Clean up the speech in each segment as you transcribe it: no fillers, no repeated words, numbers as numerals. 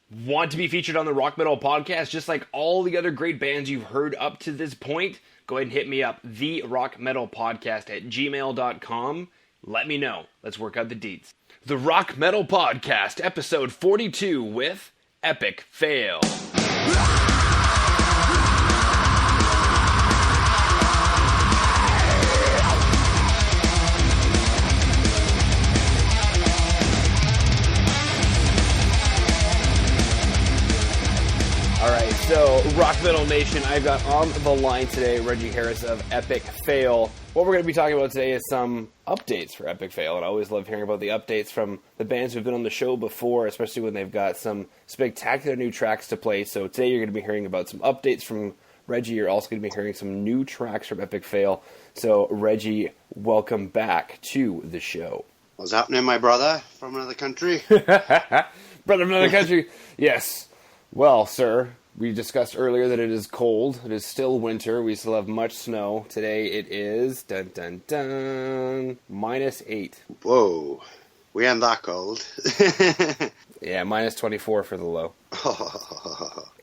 Want to be featured on the Rock Metal Podcast just like all the other great bands you've heard up to this point? Go ahead and hit me up, therockmetalpodcast@gmail.com. Let me know. Let's work out the deets. The Rock Metal Podcast, episode 42 with Epic Fail. Alright, so Rock Metal Nation, I've got on the line today Reggie Harris of Epic Fail. What we're going to be talking about today is some updates for Epic Fail, and I always love hearing about the updates from the bands who've been on the show before, especially when they've got some spectacular new tracks to play. So today you're going to be hearing about some updates from Reggie. You're also going to be hearing some new tracks from Epic Fail. So Reggie, welcome back to the show. What's happening, my brother from another country? Brother from another country, yes. Well, sir, we discussed earlier that it is cold. It is still winter. We still have much snow. Today it is, dun dun dun, -8. Whoa, we ain't that cold. Yeah, -24 for the low.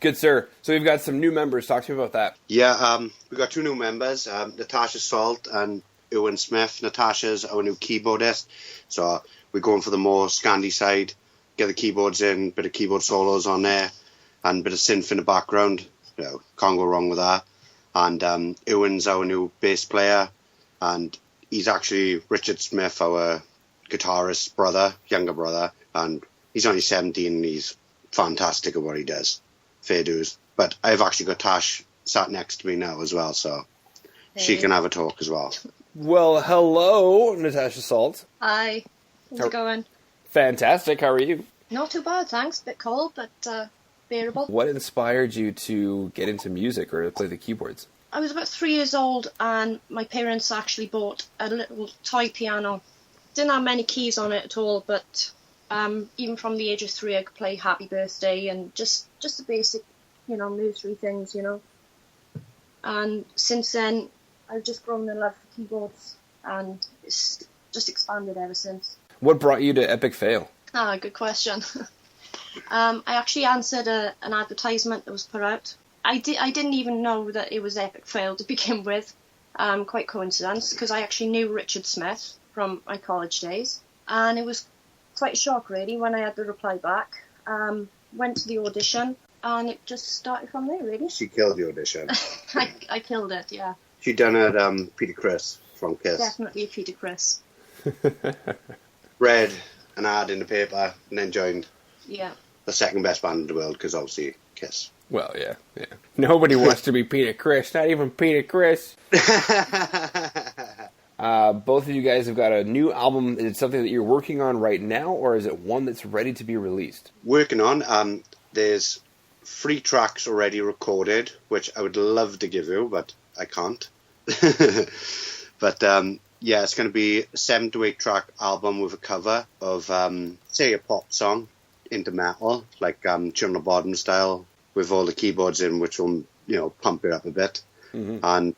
Good, sir. So we've got some new members. Talk to me about that. Yeah, we got two new members, Natasha Salt and Owen Smith. Natasha's our new keyboardist, so we're going for the more Scandi side. Get the keyboards in, bit of keyboard solos on there, and a bit of synth in the background. You know, can't go wrong with that. And Owen's our new bass player, and he's actually Richard Smith, our guitarist brother, younger brother, and he's only 17 and he's fantastic at what he does. Fair dues. But I've actually got Tash sat next to me now as well, so she can have a talk as well. Well, hello, Natasha Salt. Hi. How's it going? Fantastic. How are you? Not too bad, thanks. Bit cold, but bearable. What inspired you to get into music or to play the keyboards? I was about 3 years old and my parents actually bought a little toy piano. Didn't have many keys on it at all, but even from the age of 3 I could play Happy Birthday and just the basic, nursery things, And since then I've just grown in love for keyboards and it's just expanded ever since. What brought you to Epic Fail? Good question. I actually answered an advertisement that was put out. I didn't even know that it was Epic Fail to begin with. Quite coincidence, because I actually knew Richard Smith from my college days. And it was quite a shock, really, when I had the reply back. Went to the audition, and it just started from there, really. She killed the audition. I killed it, yeah. She done it Peter Criss from Kiss. Definitely Peter Criss. Read an ad in the paper and then joined the second best band in the world, because obviously Kiss. Well, yeah. Nobody wants to be Peter Criss, not even Peter Criss. Both of you guys have got a new album. Is it something that you're working on right now, or is it one that's ready to be released? Working on. There's 3 tracks already recorded, which I would love to give you, but I can't. But yeah, it's going to be a 7 to 8 track album with a cover of, say, a pop song into metal, like Children of Bodom style, with all the keyboards in, which will, pump it up a bit. Mm-hmm. And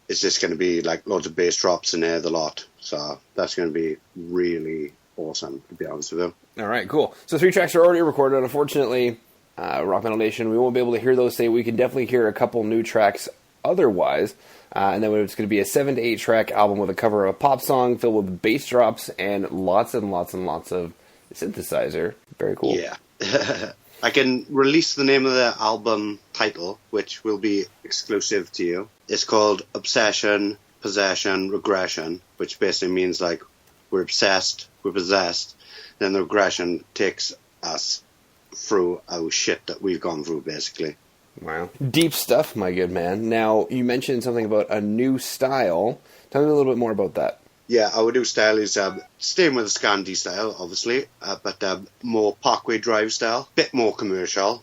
it's just going to be like loads of bass drops in there, the lot. So that's going to be really awesome, to be honest with you. All right, cool. So 3 tracks are already recorded. Unfortunately, Rock Metal Nation, we won't be able to hear those today. We can definitely hear a couple new tracks otherwise. And then it's going to be a 7 to 8 track album with a cover of a pop song filled with bass drops and lots of synthesizer. Very cool. Yeah. I can release the name of the album title, which will be exclusive to you. It's called Obsession, Possession, Regression, which basically means like we're obsessed, we're possessed, then the regression takes us through our shit that we've gone through, basically. Wow. Deep stuff, my good man. Now, you mentioned something about a new style. Tell me a little bit more about that. Yeah, our new style is staying with the Scandi style, obviously, but more Parkway Drive style. Bit more commercial,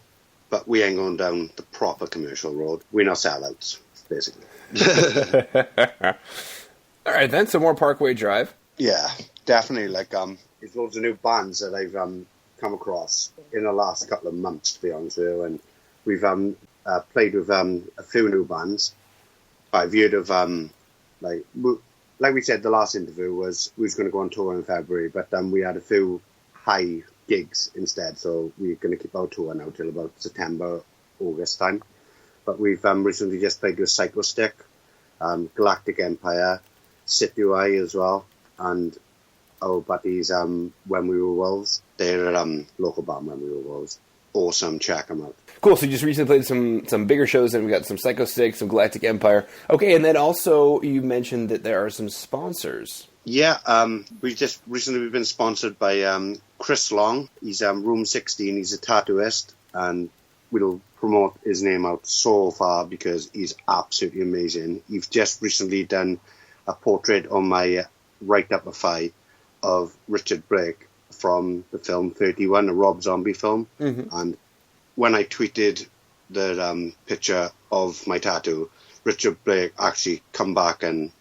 but we ain't going down the proper commercial road. We're not sellouts, basically. All right, then, some more Parkway Drive. Yeah, definitely. Like, there's loads of new bands that I've come across in the last couple of months, to be honest with you, and we've played with a few new bands. I've heard of, like we said, the last interview was we was going to go on tour in February, but we had a few high gigs instead. So we're going to keep our tour now till about September, August time. But we've recently just played with Psycho Stick, Galactic Empire, Situi as well, and our buddies When We Were Wolves. They're a local band, When We Were Wolves. Awesome, check them out. Cool, so you just recently played some bigger shows, and we got some Psycho Stick, some Galactic Empire. Okay, and then also you mentioned that there are some sponsors. Yeah, we've been sponsored by Chris Long. He's Room 16, he's a tattooist, and we'll promote his name out so far because he's absolutely amazing. He's just recently done a portrait on my right upper thigh of Richard Brake from the film 31, a Rob Zombie film. Mm-hmm. And when I tweeted the picture of my tattoo, Richard Brake actually come back and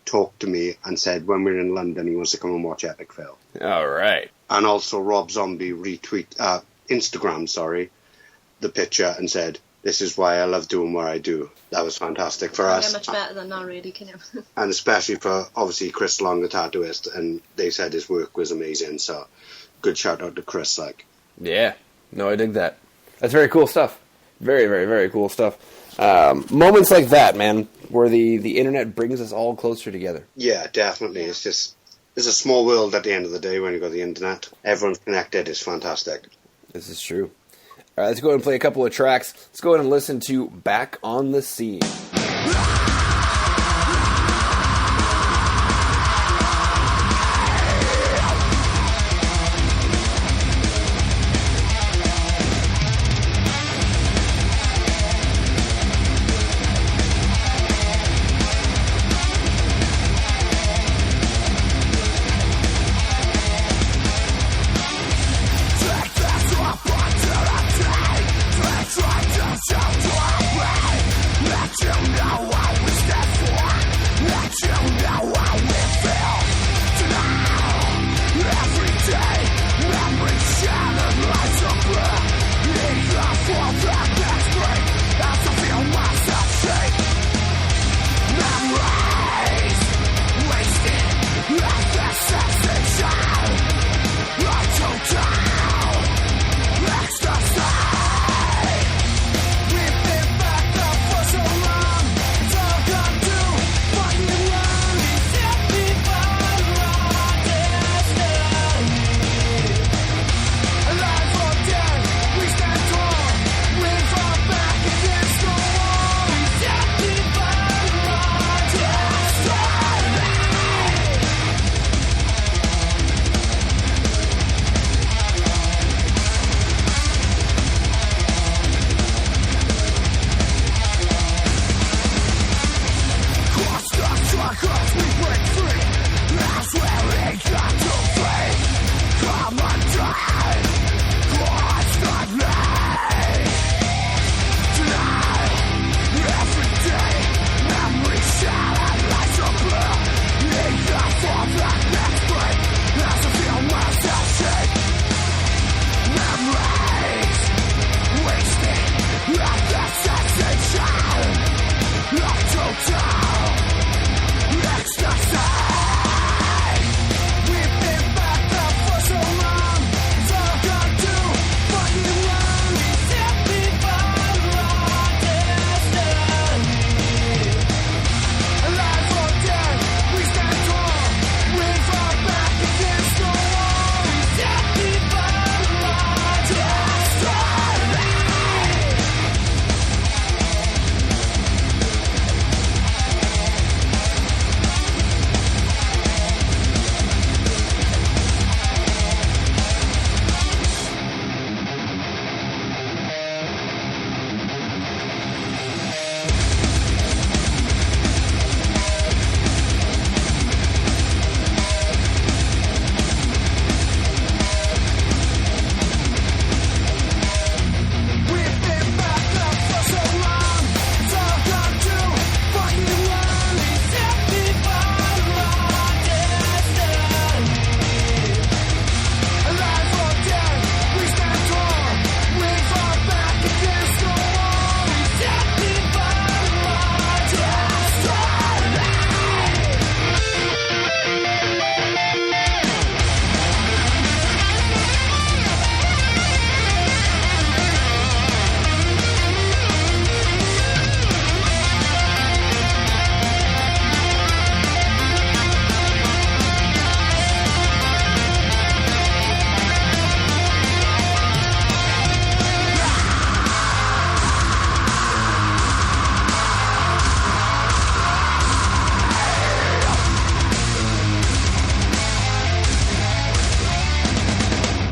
talked to me and said when we're in London he wants to come and watch Epic Fail. All right. And also Rob Zombie Instagram the picture and said, this is why I love doing what I do. That was fantastic for us. Yeah, much better than that, really, can you? And especially for, obviously, Chris Long, the tattooist, and they said his work was amazing, so good shout out to Chris. Yeah, no, I dig that. That's very cool stuff. Very, very, very cool stuff. Moments like that, man, where the internet brings us all closer together. Yeah, definitely. It's a small world at the end of the day when you've got the internet. Everyone's connected. It's fantastic. This is true. All right, let's go ahead and play a couple of tracks. Let's go ahead and listen to Back on the Scene. You know I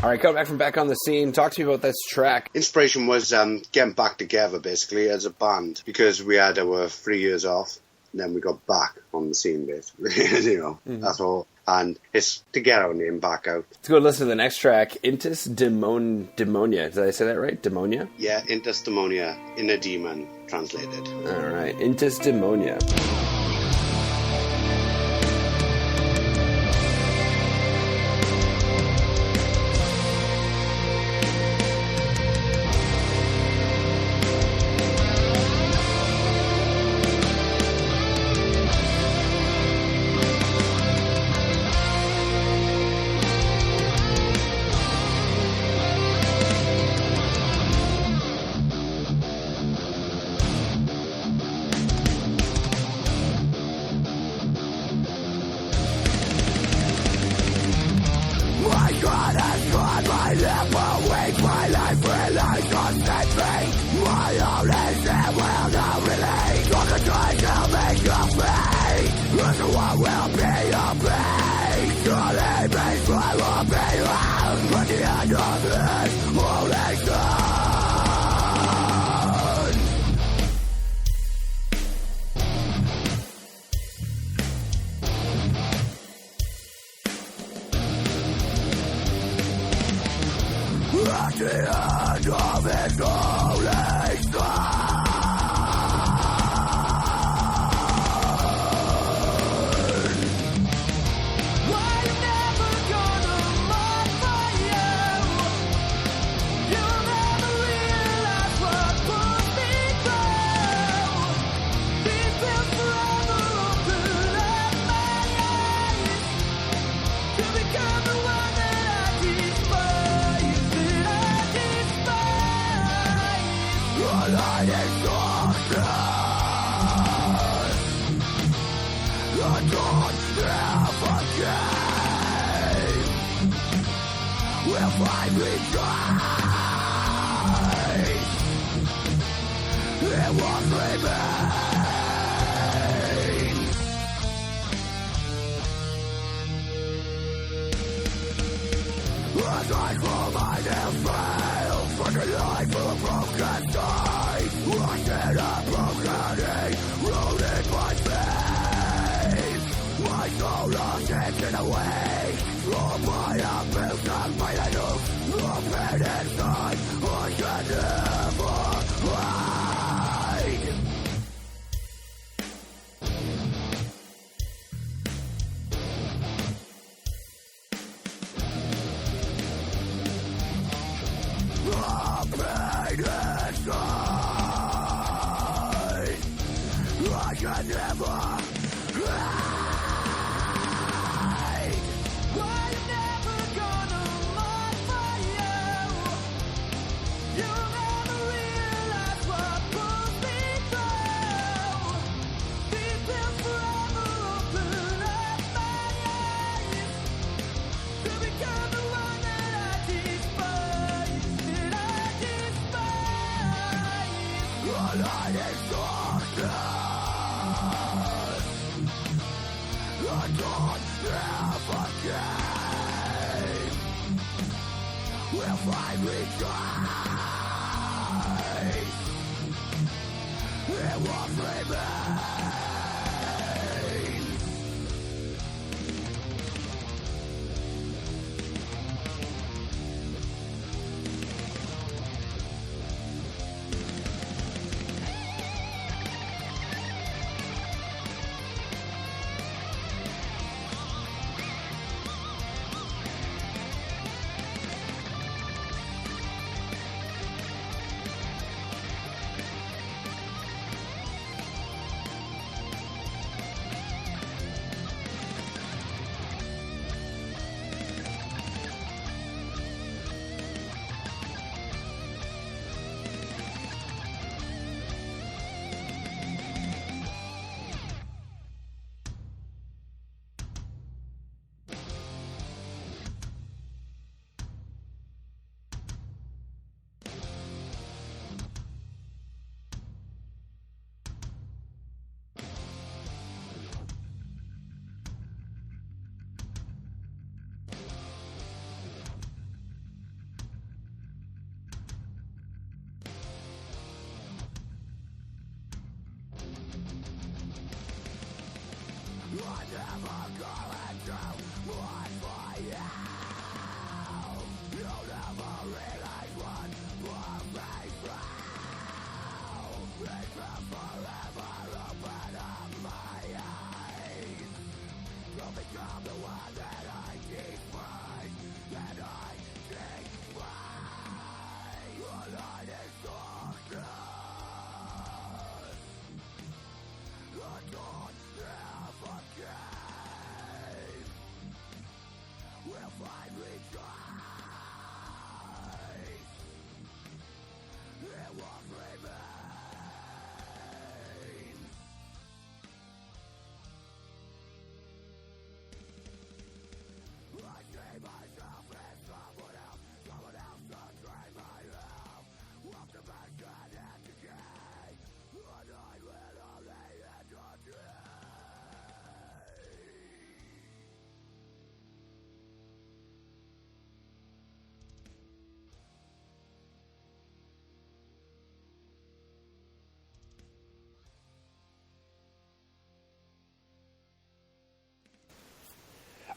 All right, coming back from back on the scene, talk to me about this track. Inspiration was getting back together, basically, as a band, because we had our 3 years off, and then we got back on the scene, basically. That's all. And it's to get our name back out. Let's go listen to the next track, Intus Demonia. Did I say that right? Demonia? Yeah, Intus Deamonia, Inner Demon, translated. All right, Intus Demonia.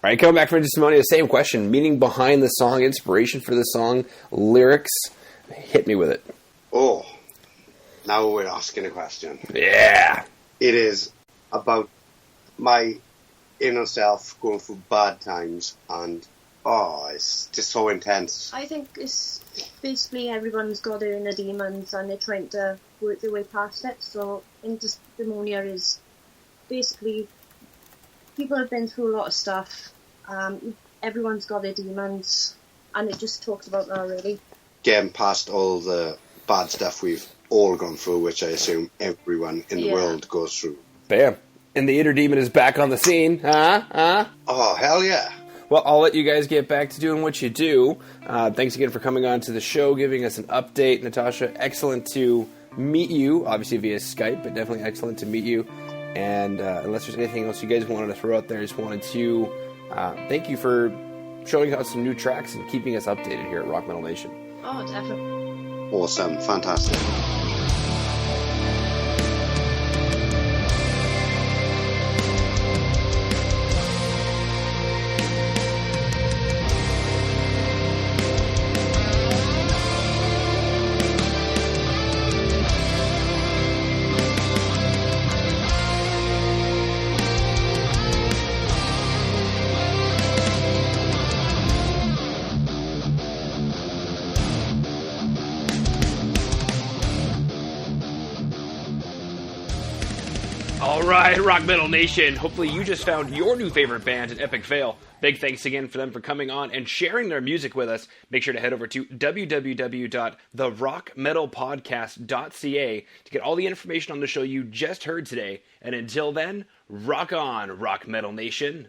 All right, coming back from Intus Deamonia, same question. Meaning behind the song, inspiration for the song, lyrics. Hit me with it. Oh, now we're asking a question. Yeah. It is about my inner self going through bad times, and it's just so intense. I think it's basically everyone's got their inner demons and they're trying to work their way past it. So Intus Deamonia is basically people have been through a lot of stuff. Everyone's got their demons, and it just talks about that really. Getting past all the bad stuff we've all gone through, which I assume everyone in the world goes through. Bam. And the inner demon is back on the scene. Oh, hell yeah. Well, I'll let you guys get back to doing what you do. Thanks again for coming on to the show, giving us an update. Natasha, excellent to meet you, obviously via Skype, but definitely excellent to meet you. And unless there's anything else you guys wanted to throw out there, I just wanted to thank you for showing us some new tracks and keeping us updated here at Rock Metal Nation. Oh, definitely. Awesome. Fantastic. All right, Rock Metal Nation. Hopefully you just found your new favorite band in Epic Fail. Big thanks again for them for coming on and sharing their music with us. Make sure to head over to www.therockmetalpodcast.ca to get all the information on the show you just heard today. And until then, rock on, Rock Metal Nation.